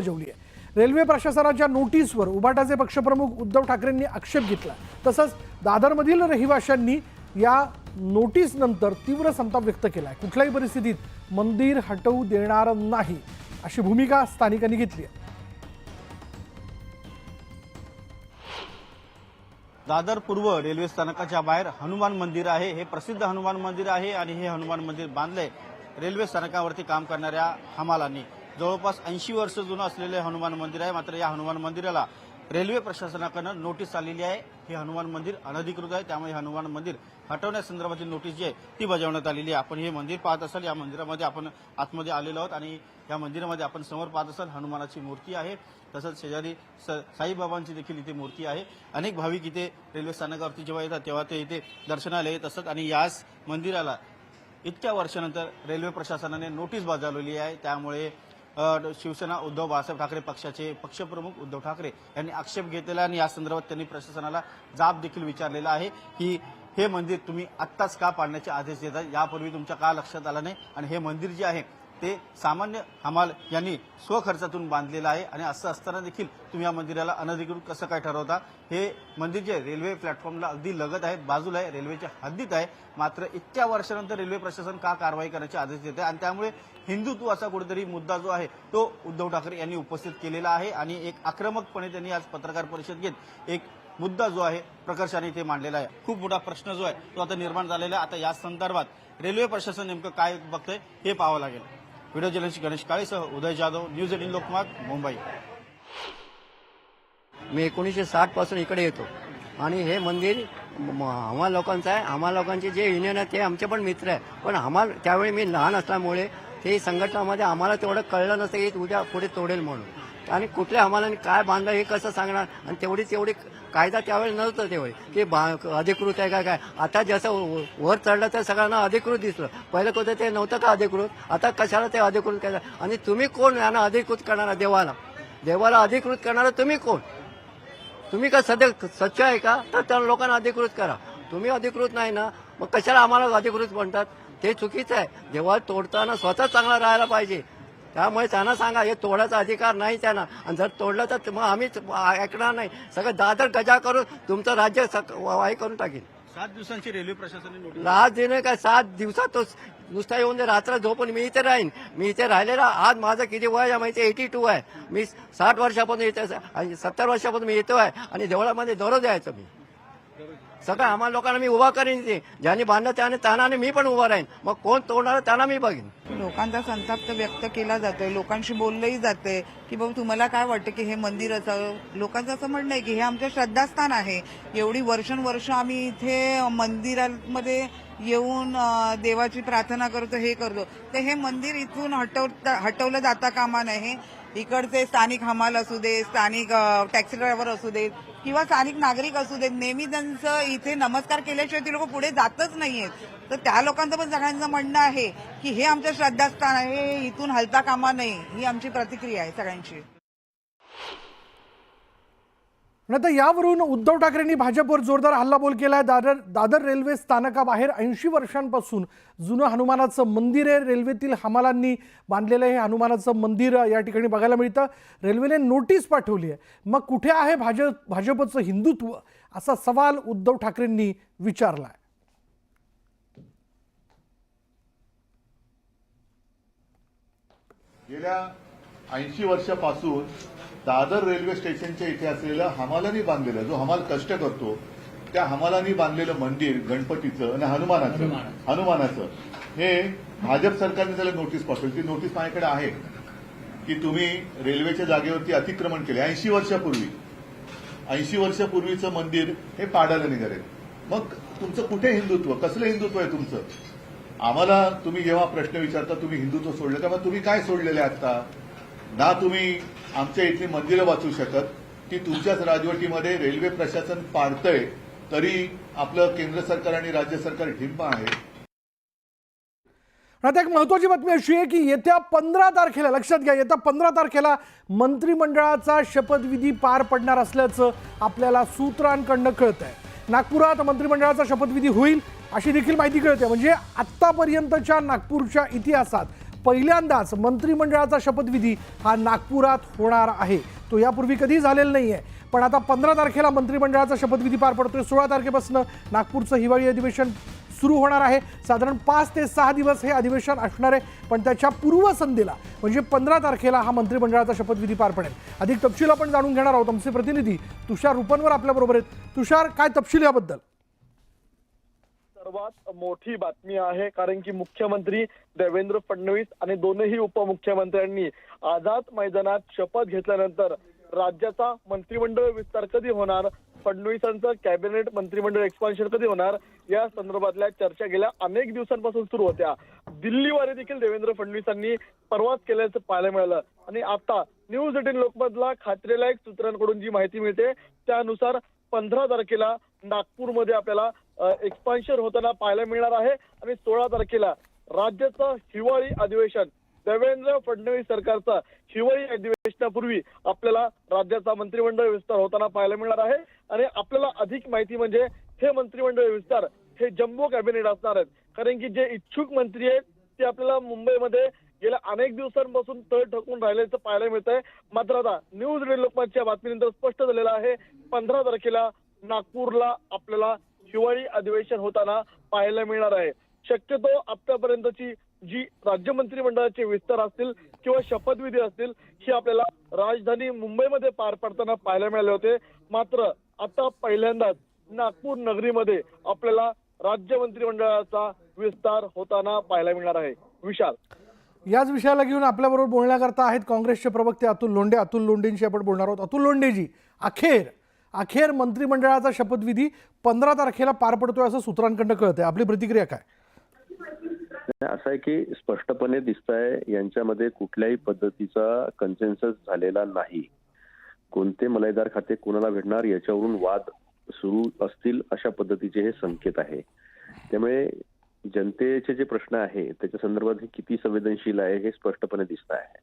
बजावली आहे। रेल्वे प्रशासनाच्या नोटीसवर उभाटाचे पक्षप्रमुख उद्धव ठाकरेंनी आक्षेप घेतला। तसंच दादरमधील रहिवाशांनी या नोटीसनंतर तीव्र संताप व्यक्त केलाय। कुठल्याही परिस्थितीत मंदिर हटवू देणार नाही अशी भूमिका स्थानिकांनी घेतली आहे। दादर पूर्व रेल्वे स्थानकाच्या बाहेर हनुमान मंदिर आहे। हे प्रसिद्ध हनुमान मंदिर आहे आणि हे हनुमान मंदिर बांधले रेल्वे स्थानकावरती काम करणाऱ्या हमालांनी। जवळपास 80 वर्ष जुनं असलेले हनुमान मंदिर आहे। मात्र या हनुमान मंदिराला रेल्वे प्रशासनाकडून नोटीस आलेली आहे। हे हनुमान मंदिर अनधिकृत आहे, त्यामुळे हनुमान मंदिर हटवण्यासंदर्भातील नोटीस जी आहे ती बजावण्यात आलेली आहे। आपण हे मंदिर पाहत असाल, या मंदिरामध्ये आपण आतमध्ये आलेलो आहोत आणि या मंदिरामध्ये आपण समोर पाहत असाल हनुमानाची मूर्ती आहे। तसंच शेजारी साईबाबांची देखील इथे मूर्ती आहे। अनेक भाविक इथे रेल्वे स्थानकावरती जेव्हा येतात तेव्हा ते इथे दर्शनाला येत असतात आणि याच मंदिराला इतक्या वर्षानंतर रेल्वे प्रशासनाने नोटीस बजावलेली आहे। त्यामुळे शिवसेना उद्धव बाळासाहेब ठाकरे पक्षाचे पक्षप्रमुख उद्धव ठाकरे यांनी आक्षेप घेतलेला आणि या संदर्भात त्यांनी प्रशासनाला जाब देखील विचारलेला आहे की हे मंदिर तुम्ही आत्ताच का पाडण्याचे आदेश देता, यापूर्वी तुमच्या का लक्षात आलं नाही। आणि हे मंदिर जे आहे ते सामान्य हमाल यांनी स्वखर्चातून बांधलेलं आहे आणि असं असताना देखील तुम्ही या मंदिराला अनधिकृत कसं काय ठरवता। हे मंदिर जे रेल्वे प्लॅटफॉर्मला अगदी लगत आहे, बाजूला आहे, रेल्वेच्या हद्दीत आहे। मात्र इतक्या वर्षानंतर रेल्वे प्रशासन का कारवाई करण्याचे आदेश देते आणि त्यामुळे हिंदुत्वाचा कुठेतरी मुद्दा जो आहे तो उद्धव ठाकरे यांनी उपस्थित केलेला आहे आणि एक आक्रमकपणे त्यांनी आज पत्रकार परिषद घेत एक मुद्दा जो आहे प्रकर्षाने इथे मांडलेला आहे। खूप मोठा प्रश्न जो आहे तो आता निर्माण झालेला आहे। आता या संदर्भात रेल्वे प्रशासन नेमकं काय बघतंय हे पाहावं लागेल। व्हिडिओ जर्नलिस्ट गणेश काळेसह उदय जाधव, न्यूज 18 लोकमत, मुंबई। मी 1960 पासून इकडे येतो आणि हे मंदिर आम्हा लोकांचं आहे। आम्हा लोकांचे जे युनियन आहे ते आमचे पण मित्र आहे, पण आम्हाला त्यावेळी मी लहान असल्यामुळे ते संघटनामध्ये आम्हाला तेवढं कळलं नसतं की उद्या पुढे तोडेल म्हणून। आणि कुठल्या आम्हाला काय बांधलं हे कसं सांगणार, आणि तेवढी कायदा त्यावेळी नव्हतं तेवढे की अधिकृत आहे काय। आता जसं वर चढलं तर सगळ्यांना अधिकृत दिसलं, पहिलं कुठे ते नव्हतं का अधिकृत, आता कशाला ते अधिकृत करायचं। आणि तुम्ही कोण यांना अधिकृत करणारा, देवाला अधिकृत करणारा तुम्ही कोण? तुम्ही का सध्या सच्च आहे का? तर त्या लोकांना अधिकृत करा। तुम्ही अधिकृत नाही ना, मग कशाला आम्हाला अधिकृत म्हणतात? ते चुकीचं आहे। देवाला तोडताना स्वतः चांगला राहायला पाहिजे। त्यामुळे त्यांना सांगा हे तोडायचा अधिकार नाही त्यांना, आणि जर तोडलं तर मग आम्ही ऐकणार नाही। सगळं दादर गजा करून तुमचं राज्य वाई करून टाकेल। 7 दिवसांची रेल्वे प्रशासनाने नोटीस लाच देणे काय 7 दिवसात तो नुसता येऊन रात्र झोपून मी इथे राहीन। मी इथे राहिलेला आज माझं किती वय आहे माहिती, 82 आहे। मी 60 वर्षापासून येते आणि 70 वर्षापासून मी येतो आहे आणि देवळामध्ये दररोज यायचं मी। सगळं आम्हाला लोकांना मी उभा करीन, ते ज्यांनी बांधलं त्याने तानाने मी पण उभा राहीन। मग कोण तोडणार त्यांना मी बघीन। लोकांचा संताप तर व्यक्त केला जातोय, लोकांशी बोललंही जातंय की बाबा तुम्हाला काय वाटतं की हे मंदिर असावं। लोकांचं असं म्हणणं आहे की हे आमचं श्रद्धास्थान आहे, एवढी वर्षानुवर्ष आम्ही इथे मंदिरामध्ये येऊन देवाची प्रार्थना करतो, हे करतो, तर हे मंदिर इथून हटवलं जाता कामा नये। इकडचे स्थानिक हमाल असू दे, स्थानिक टॅक्सी ड्रायव्हर असू देत किंवा स्थानिक नागरिक असू देत, नेहमी त्यांचं इथे नमस्कार केल्याशिवाय ती लोक पुढे जातच नाहीयेत। तर त्या लोकांचं पण सगळ्यांचं म्हणणं आहे की हे आमचं श्रद्धास्थान आहे, इथून हलता कामा नये, ही आमची प्रतिक्रिया आहे सगळ्यांची। आता यावरून उद्धव ठाकरेंनी भाजपवर जोरदार हल्लाबोल केलाय। दादर रेल्वे स्थानकाबाहेर 80 वर्षांपासून जुनं हनुमानाचं मंदिर आहे। रेल्वेतील हमालांनी बांधलेलं हे हनुमानाचं मंदिर या ठिकाणी बघायला मिळतं। रेल्वेने नोटीस पाठवली आहे। मग कुठे आहे भाजपचं हिंदुत्व, असा सवाल उद्धव ठाकरेंनी विचारलाय। गेल्या 80 वर्षापासून दादर रेल्वे स्टेशनच्या इथे असलेलं हमालांनी बांधलेलं, जो हमाल कष्ट करतो त्या हमालांनी बांधलेलं मंदिर गणपतीचं आणि हनुमानाचं हे भाजप सरकारने त्याला नोटीस पाठवली। ती नोटीस माझ्याकडे आहे की तुम्ही रेल्वेच्या जागेवरती अतिक्रमण केले 80 वर्षापूर्वी। 80 वर्षापूर्वीचं मंदिर हे पाडायला निघाले। मग तुमचं कुठे हिंदुत्व, कसलं हिंदुत्व आहे तुमचं? आम्हाला तुम्ही जेव्हा प्रश्न विचारता तुम्ही हिंदुत्व सोडलं का, मग तुम्ही काय सोडलेलं आहे आता? ना तुम्ही आमच्या इथली मंदिरं वाचू शकत, ती तुमच्याच राजवटीमध्ये रेल्वे प्रशासन पाडतंय, तरी आपलं केंद्र सरकार आणि राज्य सरकार ढिंप आहे। आता एक महत्त्वाची बातमी अशी आहे की येत्या 15 तारखेला, लक्षात घ्या, येत्या 15 तारखेला मंत्रिमंडळाचा शपथविधी पार पडणार असल्याचं आपल्याला सूत्रांकडनं कळत आहे। नागपुरात मंत्रिमंडळाचा शपथविधी होईल अशी देखील माहिती कळते। म्हणजे आत्तापर्यंतच्या नागपूरच्या इतिहासात पहिल्यांदाच मंत्रिमंडळाचा शपथविधी हा नागपुरात होणार आहे. तो यापूर्वी कधी झालेला नाही आहे, पण आता 15 तारखेला मंत्रिमंडळाचा शपथविधी पार पडतोय. 16 तारखेपासून नागपूरचं हिवाळी अधिवेशन सुरू होणार आहे. साधारण 5 ते 6 दिवस हे अधिवेशन असणार आहे, पण त्याच्या पूर्वसंध्येला म्हणजे 15 तारखेला हा मंत्रिमंडळाचा शपथविधी पार पडेल. अधिक तपशील आपण जाणून घेणार आहोत. आमचे प्रतिनिधी तुषार रुपनवर आपल्याबरोबर आहेत. तुषार, काय तपशील याबद्दल? सर्वात मोठी बातमी आहे, कारण की मुख्यमंत्री देवेंद्र फडणवीस आणि दोनही उपमुख्यमंत्र्यांनी आझाद मैदानात शपथ घेतल्यानंतर राज्याचा मंत्रिमंडळ विस्तार कधी होणार, फडणवीसांचं कॅबिनेट मंत्रिमंडळ एक्सपान्शन कधी होणार, या संदर्भातल्या चर्चा गेल्या अनेक दिवसांपासून सुरू होत्या. दिल्लीवारी देखील देवेंद्र फडणवीसांनी परवाच केल्याचं पाहायला मिळालं आणि आता न्यूज 18 लोकमतला खात्रीलायक सूत्रांकडून जी माहिती मिळते त्यानुसार 15 तारखेला नागपूरमध्ये आपल्याला एक्सपान्शन होताना पाहायला मिळणार आहे आणि 16 तारखेला राज्याचं हिवाळी अधिवेशन, देवेंद्र फडणवीस सरकारचा हिवाळी अधिवेशनापूर्वी आपल्याला राज्याचा मंत्रिमंडळ विस्तार होताना पाहायला मिळणार आहे. आणि आपल्याला अधिक माहिती म्हणजे हे मंत्रिमंडळ विस्तार हे जम्बो कॅबिनेट असणार आहेत, कारण की जे इच्छुक मंत्री आहेत ते आपल्याला मुंबईमध्ये गेल्या अनेक दिवसांपासून तळ ठोकून राहिल्याचं पाहायला मिळत आहे. मात्र आता न्यूज 18 लोकमतच्या बातमीनंतर स्पष्ट झालेलं आहे 15 तारखेला नागपूरला आपल्याला हिवाळी अधिवेशन होताना पाहायला मिळणार आहे. शक्यतो आतापर्यंतची जी राज्य मंत्रिमंडळाचे विस्तार असतील किंवा शपथविधी असतील ही आपल्याला राजधानी मुंबईमध्ये पार पडताना पाहायला मिळाले होते. मात्र आता पहिल्यांदाच नागपूर नगरीमध्ये आपल्याला राज्य मंत्रिमंडळाचा विस्तार होताना पाहायला मिळणार आहे. विशाल, याच विषयाला घेऊन आपल्याबरोबर बोलण्याकरता आहेत काँग्रेसचे प्रवक्ते अतुल लोंढे. अतुल लोंढेंशी आपण बोलणार आहोत. अतुल लोंढेजी, अखेर मंत्रिमंडळाचा शपथविधी 15 तारखेला पार पडतोय असं सूत्रांकडून कळतंय. आपली प्रतिक्रिया काय? असं आहे की स्पष्टपणे दिसतंय यांच्यामध्ये कुठल्याही पद्धतीचा कन्सेन्सस झालेला नाही. कोणते मलाईदार खाते कोणाला भेटणार याच्यावरून वाद सुरू असतील अशा पद्धतीचे हे संकेत आहे. त्यामुळे जनतेचे जे प्रश्न आहे त्याच्या संदर्भात हे किती संवेदनशील आहे हे स्पष्टपणे दिसत आहे.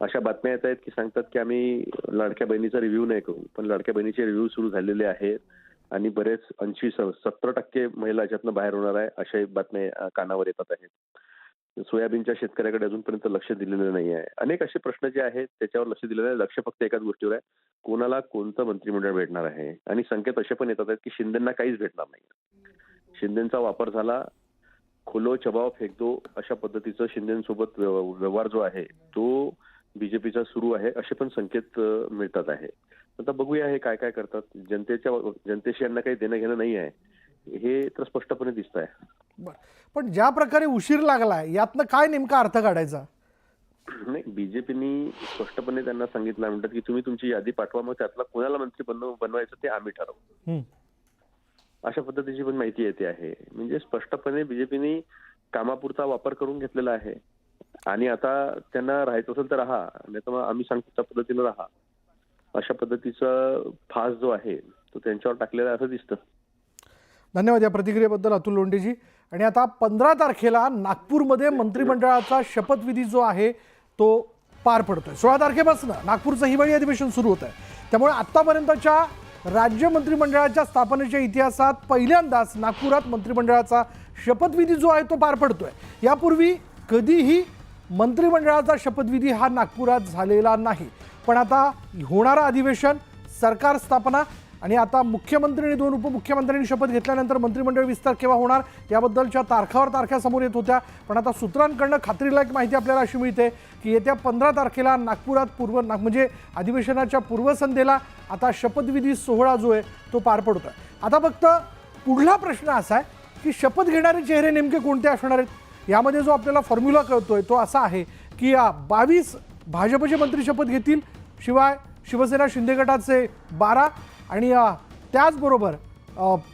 अशा बातम्या येत आहेत की सांगतात की आम्ही लाडक्या बहिणीचा रिव्ह्यू नाही करू, पण लाडक्या बहिणीचे रिव्ह्यू सुरू झालेले आहेत आणि बरेच 80-70% महिला याच्यातनं बाहेर होणार आहे अशा बातम्या कानावर येतात आहेत. सोयाबीनच्या शेतकऱ्याकडे अजूनपर्यंत लक्ष दिलेलं नाही आहे. अनेक असे प्रश्न जे आहेत त्याच्यावर लक्ष दिलेलं आहे. लक्ष फक्त एकाच गोष्टीवर आहे, कोणाला कोणतं मंत्रिमंडळ भेटणार आहे. आणि संकेत असे पण येतात आहेत की शिंदेंना काहीच भेटणार नाही. शिंदेंचा वापर झाला, खुलो चबाव फेक दो अशा पद्धतीचं शिंदेसोबत व्यवहार जो आहे तो बीजेपीचा सुरू आहे असे पण संकेत मिळतात आहे. आता बघूया हे काय काय करतात. जनतेशी यांना काही देणं घेणं नाही आहे हे तर स्पष्टपणे दिसत आहे. बरं, पण ज्या प्रकारे उशीर लागलाय यातनं काय नेमका अर्थ काढायचा? नाही, बीजेपीनी स्पष्टपणे त्यांना सांगितलं म्हणतात की तुम्ही तुमची यादी पाठवा, मग त्यातला कोणाला मंत्री बनवायचं ते आम्ही ठरवू. अशा पद्धतीची पण माहिती येते आहे. म्हणजे स्पष्टपणे बीजेपीने कामापुरता वापर करून घेतलेला आहे आणि आता त्यांना राहायचं असेल तर राहा, नाही तर मग आम्ही सांगतो त्या पद्धतीने राहा अशा पद्धतीचा फास जो आहे तो त्यांच्यावर टाकलेला असं दिसतं. धन्यवाद या प्रतिक्रियेबद्दल अतुल लोंढेजी. आणि आता 15 तारखेला नागपूरमध्ये मंत्रिमंडळाचा शपथविधी जो आहे तो पार पडतोय. 16 तारखेपासून नागपूरचं हिवाळी अधिवेशन सुरू होत आहे. त्यामुळे आतापर्यंतच्या राज्य मंत्रिमंडळाच्या स्थापनेच्या इतिहासात पहिल्यांदाच नागपुरात मंत्रिमंडळाचा शपथविधी जो आहे तो पार पडतोय. यापूर्वी कधीही मंत्रिमंडळाचा शपथविधी हा नागपुरात झालेला नाही. पण आता होणारं अधिवेशन, सरकार स्थापना आणि आता मुख्यमंत्री आणि 2 उपमुख्यमंत्र्यांनी शपथ घेतल्यानंतर मंत्रिमंडळ विस्तार केव्हा होणार याबद्दलच्या तारखा समोर येत होत्या. पण आता सूत्रांकडनं खात्रीलायक माहिती आपल्याला अशी मिळते की येत्या 15 तारखेला नागपुरात म्हणजे अधिवेशनाच्या पूर्वसंध्येला आता शपथविधी सोहळा जो आहे तो पार पडतोय. आता फक्त पुढला प्रश्न असा आहे की शपथ घेणारे चेहरे नेमके कोणते असणार आहेत. यामध्ये जो आपल्याला फॉर्म्युला कळतोय तो असा आहे की 22 भाजपचे मंत्री शपथ घेतील, शिवाय शिवसेना शिंदे गटाचे 12 आणि त्याचबरोबर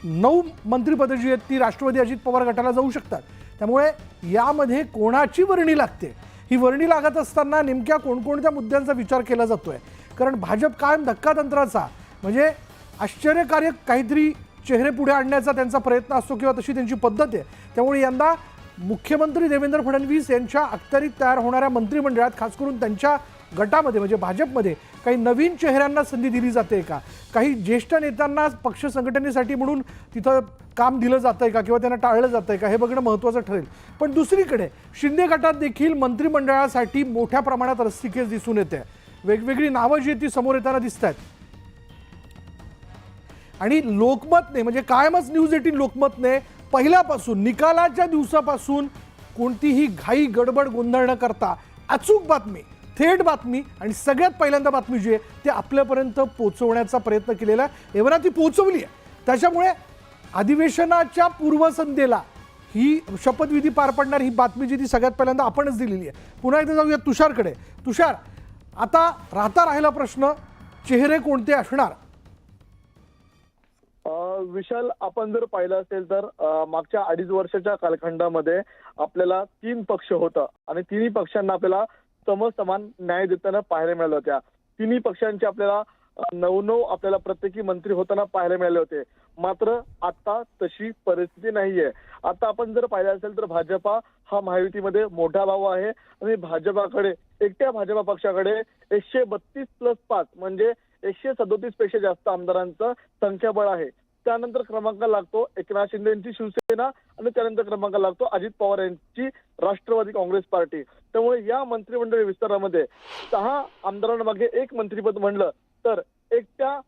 9 मंत्रिपदं जी आहेत ती राष्ट्रवादी अजित पवार गटाला जाऊ शकतात. त्यामुळे यामध्ये कोणाची वर्णी लागते, ही वर्णी लागत असताना नेमक्या कोणकोणत्या मुद्द्यांचा विचार केला जातोय. कारण भाजप कायम धक्कातंत्राचा म्हणजे आश्चर्यकारक काहीतरी चेहरे पुढे आणण्याचा त्यांचा प्रयत्न असतो किंवा तशी त्यांची पद्धत आहे. त्यामुळे यंदा मुख्यमंत्री देवेंद्र फडणवीस यांच्या अखत्यारीत तयार होणाऱ्या मंत्रिमंडळात खास करून त्यांच्या गटामध्ये म्हणजे भाजपमध्ये काही नवीन चेहऱ्यांना संधी दिली जाते का, काही ज्येष्ठ नेत्यांना पक्ष संघटनेसाठी म्हणून तिथं काम दिलं जातंय का किंवा त्यांना टाळलं जातंय का, हे बघणं महत्त्वाचं ठरेल. पण दुसरीकडे शिंदे गटात देखील मंत्रिमंडळासाठी मोठ्या प्रमाणात रस्सीखेच दिसून येते. वेगवेगळी नावं जी आहेत ती समोर येताना दिसत आहेत. आणि लोकमतने म्हणजे कायमच न्यूज 18 लोकमतने पहिल्यापासून निकालाच्या दिवसापासून कोणतीही घाई गडबड गोंधळ न करता अचूक बातमी, थेट बातमी आणि सगळ्यात पहिल्यांदा बातमी जी आहे ते आपल्यापर्यंत पोहोचवण्याचा प्रयत्न केलेला आहे. एवढा ती पोहोचवली आहे. त्याच्यामुळे अधिवेशनाच्या पूर्वसंध्येला ही शपथविधी पार पडणार ही बातमी जी ती सगळ्यात पहिल्यांदा आपणच दिलेली आहे. पुन्हा एकदा जाऊया तुषारकडे. तुषार, आता राहिला प्रश्न, चेहरे कोणते असणार? विशाल, आपण जर पाहिलं असेल तर मागच्या 2.5 वर्षाच्या कालखंडामध्ये आपल्याला 3 पक्ष होतं आणि तिन्ही पक्षांना आपल्याला समसमान न्याय देताना पाहायला मिळालं होत्या. तिन्ही पक्षांचे आपल्याला 9 आपल्याला प्रत्येकी मंत्री होताना पाहायला मिळाले होते. मात्र आता तशी परिस्थिती नाहीये. आता आपण जर पाहिलं असेल तर भाजपा हा महायुतीमध्ये मोठा भाऊ आहे आणि भाजपाकडे, एकट्या भाजपा पक्षाकडे 132+5 म्हणजे 137 पेक्षा जास्त आमदारांचं संख्याबळ आहे. त्यानंतर क्रमांक लागतो एकनाथ शिंदे यांची शिवसेना आणि त्यानंतर क्रमांक लागतो अजित पवार यांची राष्ट्रवादी काँग्रेस पार्टी. त्यामुळे या मंत्रिमंडळ विस्तारामध्ये 6 आमदारांमागे 1 मंत्रिपद म्हणलं तर एकट्या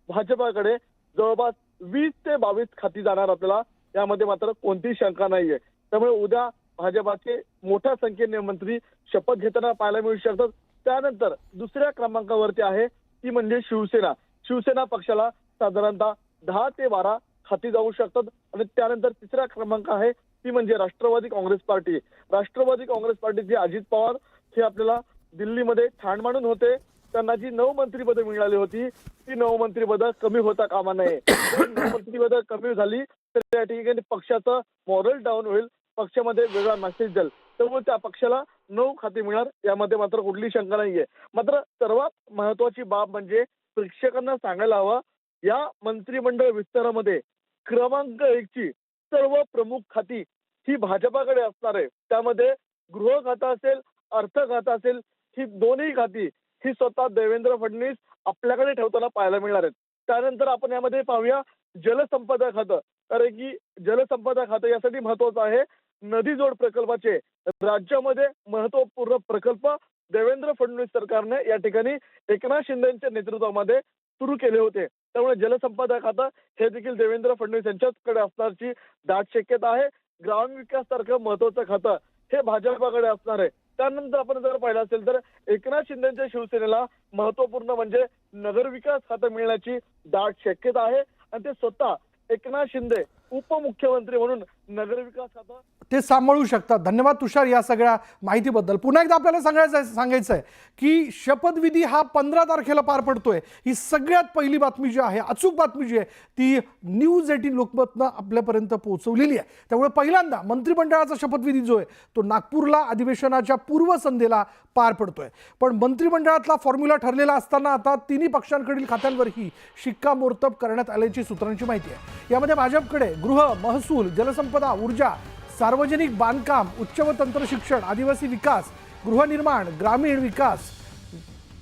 भाजपाकडे जवळपास 20 ते 22 खाती जाणार आपल्याला, यामध्ये मात्र कोणतीही शंका नाहीये. त्यामुळे उद्या भाजपाचे मोठ्या संख्येने मंत्री शपथ घेताना पाहायला मिळू शकतात. त्यानंतर दुसऱ्या क्रमांकावरती आहे ती म्हणजे शिवसेना. शिवसेना पक्षाला साधारणतः 10 ते 12 खाती जाऊ शकतात आणि त्यानंतर तिसरा क्रमांक आहे ती म्हणजे राष्ट्रवादी काँग्रेस पार्टी. राष्ट्रवादी काँग्रेस पार्टीचे अजित पवार हे आपल्याला दिल्लीमध्ये ठाण मांडून होते. त्यांना जी 9 मंत्रिपदं मिळाली होती ती 9 मंत्रिपदं कमी होता कामा नये. 9 मंत्रिपदं कमी झाली तर त्या ठिकाणी पक्षाचं मॉरल डाऊन होईल, पक्षामध्ये वेगळा मेसेज जाईल. त्यामुळे त्या पक्षाला 9 खाती मिळणार, यामध्ये मात्र कुठली शंका नाहीये. मात्र सर्वात महत्वाची बाब म्हणजे प्रेक्षकांना सांगायला हवं, या मंत्रिमंडळ विस्तारामध्ये क्रमांक 1 ची सर्व प्रमुख खाती ही भाजपाकडे असणार आहे. त्यामध्ये गृह खातं असेल, अर्थ खातं असेल, ही दोन्ही खाती ही स्वतः देवेंद्र फडणवीस आपल्याकडे ठेवताना पाहायला मिळणार आहेत. त्यानंतर आपण यामध्ये पाहूया जलसंपदा खातं, कारण की जलसंपदा खातं यासाठी महत्वाचं आहे. नदी जोड प्रकल्पाचे राज्यामध्ये महत्वपूर्ण प्रकल्प देवेंद्र फडणवीस सरकारने या ठिकाणी एकनाथ शिंदेच्या नेतृत्वामध्ये सुरू केले होते. त्यामुळे जलसंपदा खातं हे देखील देवेंद्र फडणवीस यांच्याकडे असण्याची दाट शक्यता आहे. ग्रामविकास सारखं महत्वाचं खातं हे भाजपाकडे असणार आहे. त्यानंतर आपण जर पाहिलं असेल तर एकनाथ शिंदेच्या शिवसेनेला महत्वपूर्ण म्हणजे नगरविकास खातं मिळण्याची दाट शक्यता आहे आणि ते स्वतः एकनाथ शिंदे उपमुख्यमंत्री म्हणून नगरविकास खातं ते सांभाळू शकतात. धन्यवाद तुषार या सगळ्या माहितीबद्दल. पुन्हा एकदा आपल्याला सांगायचं आहे की शपथविधी हा 15 तारखेला पार पडतोय. ही सगळ्यात पहिली बातमी जी आहे, अचूक बातमी जी आहे ती न्यूज 18 लोकमतनं आपल्यापर्यंत पोहोचवलेली आहे. त्यामुळे पहिल्यांदा मंत्रिमंडळाचा शपथविधी जो आहे तो नागपूरला अधिवेशनाच्या पूर्वसंध्येला पार पडतोय. पण मंत्रिमंडळातला फॉर्म्युला ठरलेला असताना आता तिन्ही पक्षांकडील खात्यांवरही शिक्कामोर्तब करण्यात आल्याची सूत्रांची माहिती आहे. यामध्ये भाजपकडे गृह, महसूल, जलसंपदा, ऊर्जा, सार्वजनिक बांधकाम, उच्च व तंत्र शिक्षण, आदिवासी विकास, गृहनिर्माण, ग्रामीण विकास,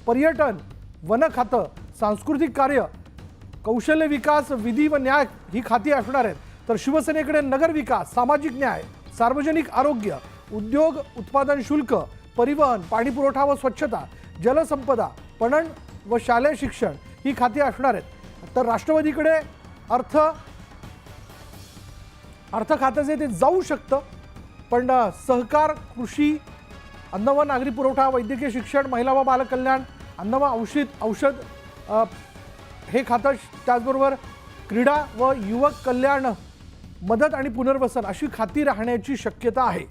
पर्यटन, वन खातं, सांस्कृतिक कार्य, कौशल्य विकास, विधी व न्याय ही खाती असणार आहेत. तर शिवसेनेकडे नगर विकास, सामाजिक न्याय, सार्वजनिक आरोग्य, उद्योग, उत्पादन शुल्क, परिवहन, पाणी पुरवठा व स्वच्छता, जलसंपदा, पणन व शालेय शिक्षण ही खाती असणार आहेत. तर राष्ट्रवादीकडे अर्थ खातं जे ते जाऊ शकतं, पण सहकार, कृषी, अन्न व नागरी पुरवठा, वैद्यकीय शिक्षण, महिला व बालकल्याण, अन्न व औषध हे खातं, त्याचबरोबर क्रीडा व युवक कल्याण, मदत आणि पुनर्वसन अशी खाती राहण्याची शक्यता आहे.